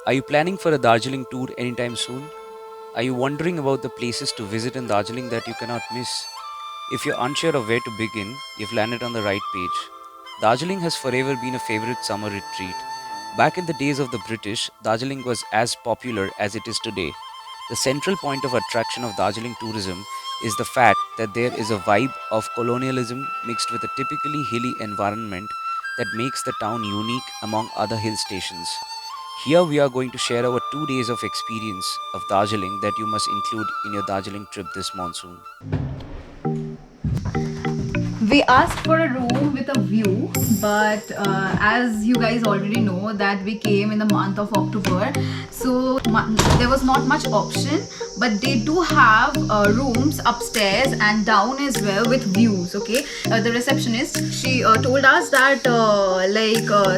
Are you planning for a Darjeeling tour anytime soon? Are you wondering about the places to visit in Darjeeling that you cannot miss? If you're unsure of where to begin, you've landed on the right page. Darjeeling has forever been a favorite summer retreat. Back in the days of the British, Darjeeling was as popular as it is today. The central point of attraction of Darjeeling tourism is the fact that there is a vibe of colonialism mixed with a typically hilly environment that makes the town unique among other hill stations. Here we are going to share our 2 days of experience of Darjeeling that you must include in your Darjeeling trip this monsoon. We asked for a room with a view, but as you guys already know that we came in the month of October, so there was not much option, but they do have rooms upstairs and down as well with views. Okay, the receptionist, she told us that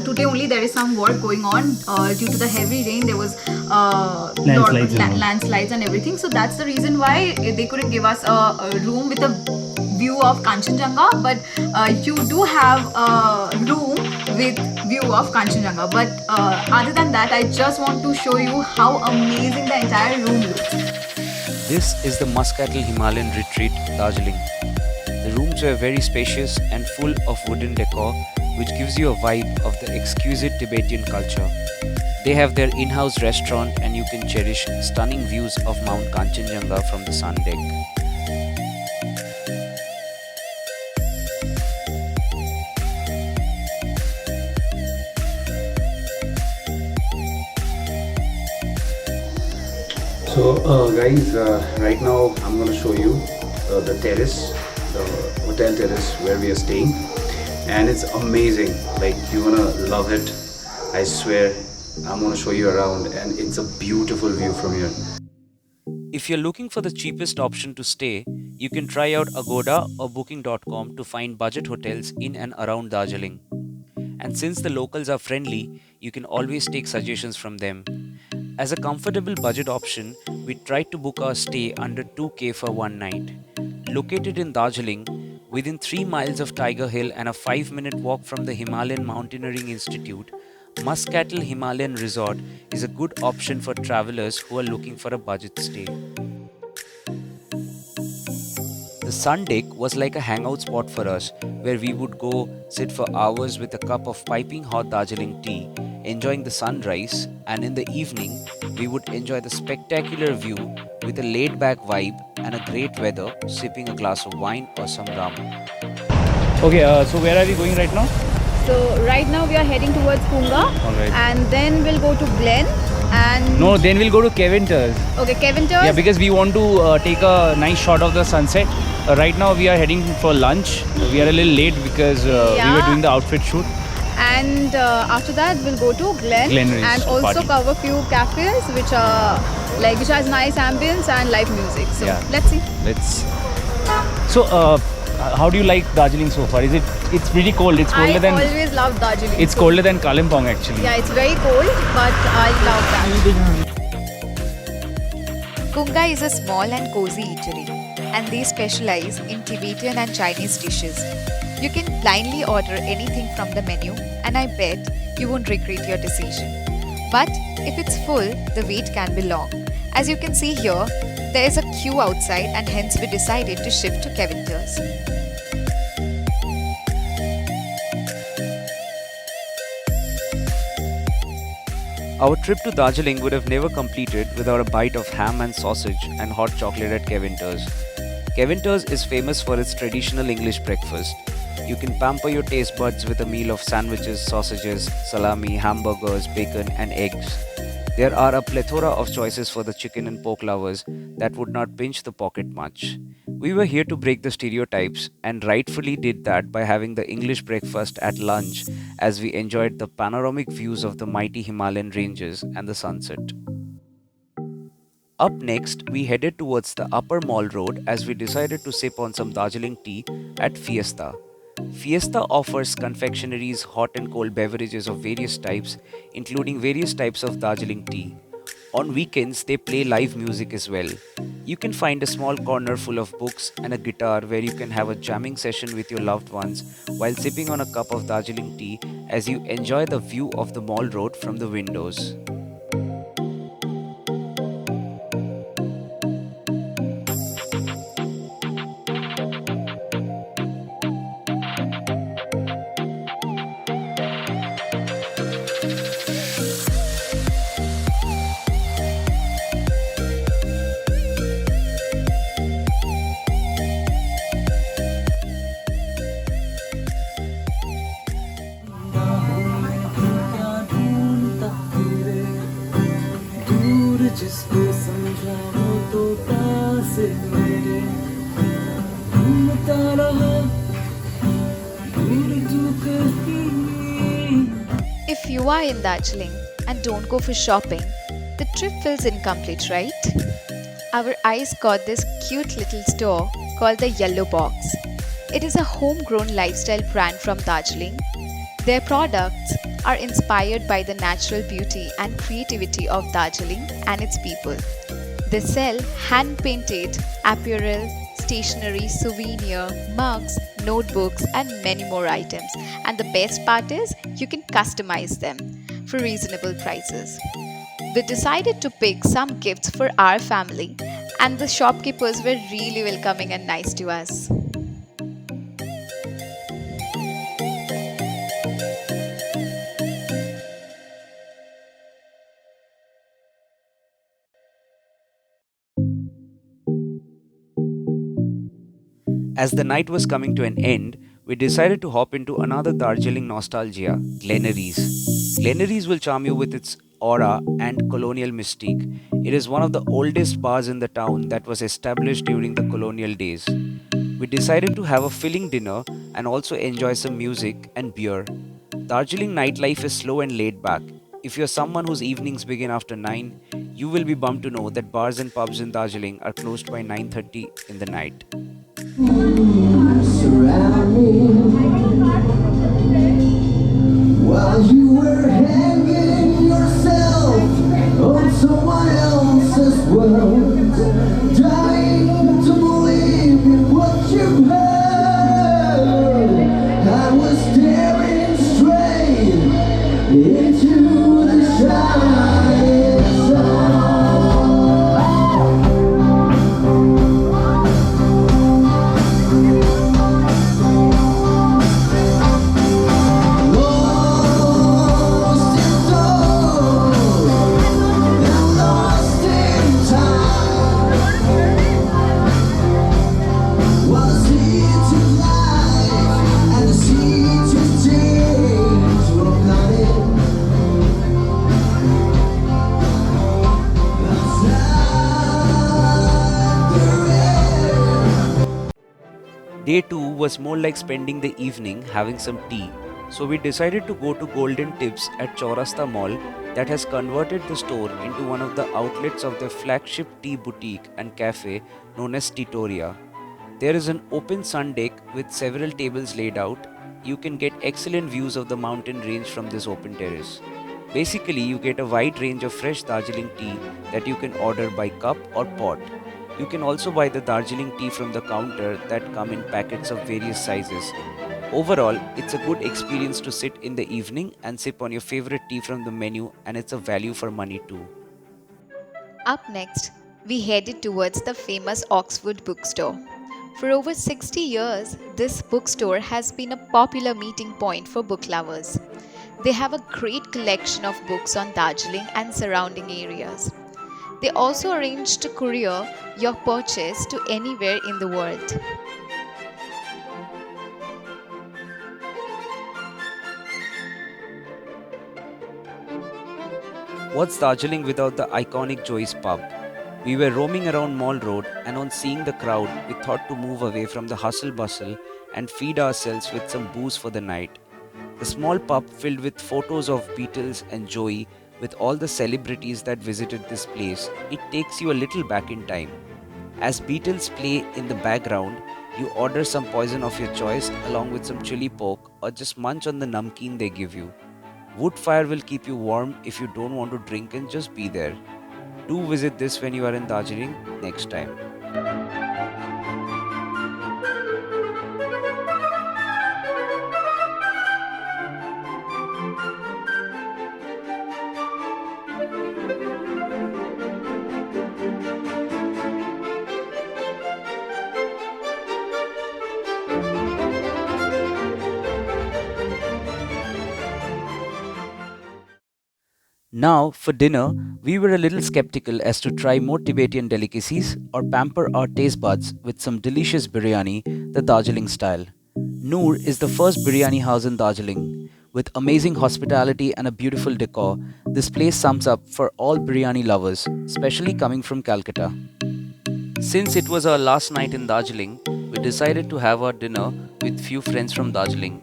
today only there is some work going on due to the heavy rain. There was landslides and everything, so that's the reason why they couldn't give us a room with a view of Kanchenjunga, but you do have a room with view of Kanchenjunga. But other than that, I just want to show you how amazing the entire room looks. This is the Muscatel Himalayan Retreat, Darjeeling. The rooms were very spacious and full of wooden decor, which gives you a vibe of the exquisite Tibetan culture. They have their in-house restaurant and you can cherish stunning views of Mount Kanchenjunga from the sun deck. So guys, right now I'm going to show you the terrace, the hotel terrace where we are staying, and it's amazing. Like, you're going to love it, I swear. I'm going to show you around, and it's a beautiful view from here. If you're looking for the cheapest option to stay, you can try out Agoda or Booking.com to find budget hotels in and around Darjeeling. And since the locals are friendly, you can always take suggestions from them. As a comfortable budget option, we tried to book our stay under 2K for one night. Located in Darjeeling, within 3 miles of Tiger Hill and a 5-minute walk from the Himalayan Mountaineering Institute, Muscatel Himalayan Resort is a good option for travelers who are looking for a budget stay. The sun deck was like a hangout spot for us, where we would go sit for hours with a cup of piping hot Darjeeling tea, enjoying the sunrise, and in the evening, we would enjoy the spectacular view with a laid-back vibe and a great weather, sipping a glass of wine or some rum. Okay, so where are we going right now? So right now we are heading towards Punga, Alright. and then we'll go to Glen. And No, then we'll go to Kevinters. okay, Kevinters. Yeah, because we want to take a nice shot of the sunset. Right now we are heading for lunch. We are a little late because we were doing the outfit shoot. And after that we'll go to Glenary's and also party. cover few cafes which has nice ambience and live music. So Yeah. let's see. So, how do you like Darjeeling so far? It's pretty cold. It's colder I than always love Darjeeling. it's colder than Kalimpong actually. Yeah, it's very cold, but I love that. Kunga is a small and cozy eatery, and they specialize in Tibetan and Chinese dishes. You can blindly order anything from the menu, and I bet you won't regret your decision. But if it's full, the wait can be long. As you can see here, there is a queue outside, and hence we decided to shift to Kevinters. Our trip to Darjeeling would have never completed without a bite of ham and sausage and hot chocolate at Kevinters. Kevinters is famous for its traditional English breakfast. You can pamper your taste buds with a meal of sandwiches, sausages, salami, hamburgers, bacon, and eggs. There are a plethora of choices for the chicken and pork lovers that would not pinch the pocket much. We were here to break the stereotypes and rightfully did that by having the English breakfast at lunch as we enjoyed the panoramic views of the mighty Himalayan ranges and the sunset. Up next, we headed towards the Upper Mall Road as we decided to sip on some Darjeeling tea at Fiesta. Fiesta offers confectionaries, hot and cold beverages of various types, including various types of Darjeeling tea. On weekends, they play live music as well. You can find a small corner full of books and a guitar where you can have a jamming session with your loved ones while sipping on a cup of Darjeeling tea as you enjoy the view of the mall road from the windows. जिसको समझाओ तो पास मेरे घूमता रहा दूर तू कहीं. If you are in Darjeeling and don't go for shopping, the trip feels incomplete, right? Our eyes caught this cute little store called the Yellow Box. It is a homegrown lifestyle brand from Darjeeling. Their products are inspired by the natural beauty and creativity of Darjeeling and its people. They sell hand painted apparel, stationery, souvenir, mugs, notebooks, and many more items. And the best part is, you can customize them for reasonable prices. We decided to pick some gifts for our family, and the shopkeepers were really welcoming and nice to us. As the night was coming to an end, we decided to hop into another Darjeeling nostalgia, Glenary's. Glenary's will charm you with its aura and colonial mystique. It is one of the oldest bars in the town that was established during the colonial days. We decided to have a filling dinner and also enjoy some music and beer. Darjeeling nightlife is slow and laid back. If you're someone whose evenings begin after 9, you will be bummed to know that bars and pubs in Darjeeling are closed by 9:30 in the night. Surround me while you were hanging yourself on someone else's world, dying to believe in what you heard. I was staring straight into the shining sun. Day 2 was more like spending the evening having some tea, so we decided to go to Golden Tips at Chaurasta Mall that has converted the store into one of the outlets of their flagship tea boutique and cafe known as Titoria. There is an open sun deck with several tables laid out. You can get excellent views of the mountain range from this open terrace. Basically, you get a wide range of fresh Darjeeling tea that you can order by cup or pot. You can also buy the Darjeeling tea from the counter that come in packets of various sizes. Overall, it's a good experience to sit in the evening and sip on your favorite tea from the menu, and it's a value for money too. Up next, we headed towards the famous Oxford bookstore. For over 60 years, this bookstore has been a popular meeting point for book lovers. They have a great collection of books on Darjeeling and surrounding areas. They also arrange to courier your purchase to anywhere in the world. What's Darjeeling without the iconic Joy's pub? We were roaming around Mall Road, and on seeing the crowd, we thought to move away from the hustle bustle and feed ourselves with some booze for the night. The small pub filled with photos of Beatles and Joey, with all the celebrities that visited this place, it takes you a little back in time. As Beatles play in the background, you order some poison of your choice along with some chili pork or just munch on the namkeen they give you. Wood fire will keep you warm if you don't want to drink and just be there. Do visit this when you are in Darjeeling next time. Now, for dinner, we were a little skeptical as to try more Tibetan delicacies or pamper our taste buds with some delicious biryani, the Darjeeling style. Noor is the first biryani house in Darjeeling. With amazing hospitality and a beautiful decor, this place sums up for all biryani lovers, especially coming from Calcutta. Since it was our last night in Darjeeling, we decided to have our dinner with few friends from Darjeeling.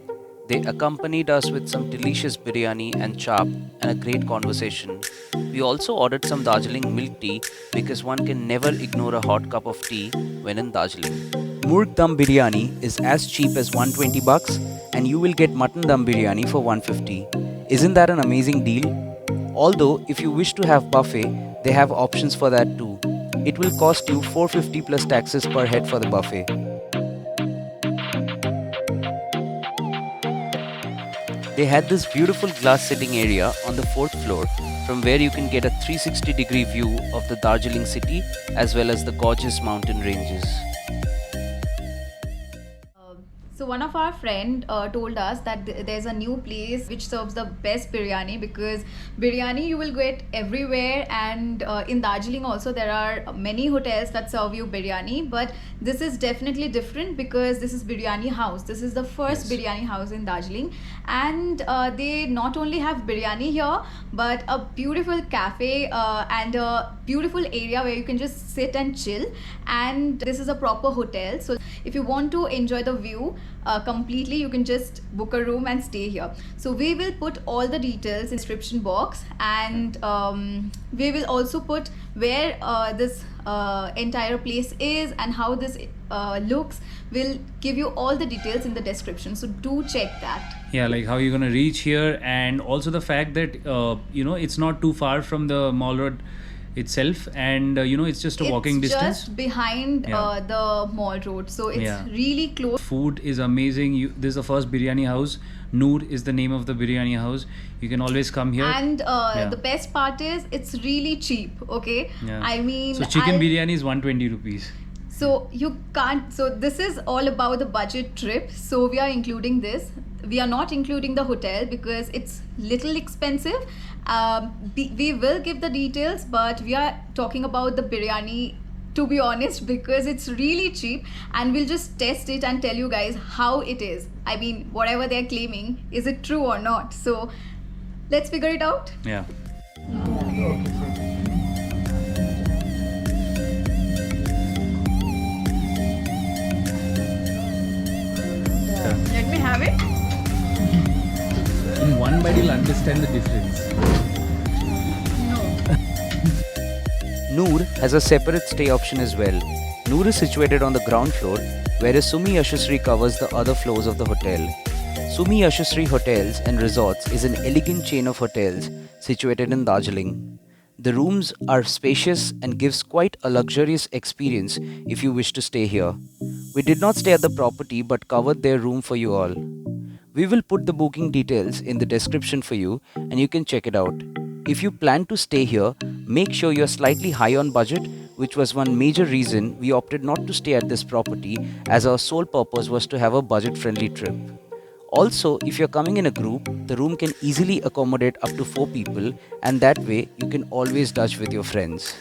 They accompanied us with some delicious biryani and chap and a great conversation. We also ordered some Darjeeling milk tea because one can never ignore a hot cup of tea when in Darjeeling. Murg dum biryani is as cheap as 120 bucks and you will get mutton dum biryani for 150. Isn't that an amazing deal? Although if you wish to have buffet, they have options for that too. It will cost you 450 plus taxes per head for the buffet. They had this beautiful glass sitting area on the 4th floor from where you can get a 360-degree view of the Darjeeling city as well as the gorgeous mountain ranges. So one of our friend told us that there's a new place which serves the best biryani, because biryani you will get everywhere, and in Darjeeling also there are many hotels that serve you biryani, but this is definitely different because this is biryani house. This is the first biryani house in Darjeeling, and they not only have biryani here but a beautiful cafe and a beautiful area where you can just sit and chill, and this is a proper hotel. So if you want to enjoy the view completely, you can just book a room and stay here. So we will put all the details in description box, and we will also put where this entire place is and how this looks. We'll give you all the details in the description, so do check that. Yeah, like how you're gonna reach here, and also the fact that it's not too far from the mall road itself, and it's just a walking It's distance. just behind Yeah. the mall road, so it's Yeah. really close. Food is amazing. This is the first biryani house. Noor is the name of the biryani house. You can always come here. And Yeah. the best part is it's really cheap. Okay, Yeah. I mean, So chicken biryani is 120 rupees. so you can't. So this is all about the budget trip. So we are including this. We are not including the hotel because it's little expensive. We will give the details, but we are talking about the biryani, to be honest, because it's really cheap, and we'll just test it and tell you guys how it is. I mean, whatever they're claiming, is it true or not? So let's figure it out. Yeah. Let me have it. In one bite, you'll understand the difference. Noor has a separate stay option as well. Noor is situated on the ground floor, whereas Sumi Yashasri covers the other floors of the hotel. Sumi Yashasri Hotels and Resorts is an elegant chain of hotels situated in Darjeeling. The rooms are spacious and gives quite a luxurious experience if you wish to stay here. We did not stay at the property but covered their room for you all. We will put the booking details in the description for you and you can check it out. If you plan to stay here, make sure you're slightly high on budget, which was one major reason we opted not to stay at this property, as our sole purpose was to have a budget-friendly trip. Also, if you're coming in a group, the room can easily accommodate up to 4 people, and that way you can always dutch with your friends.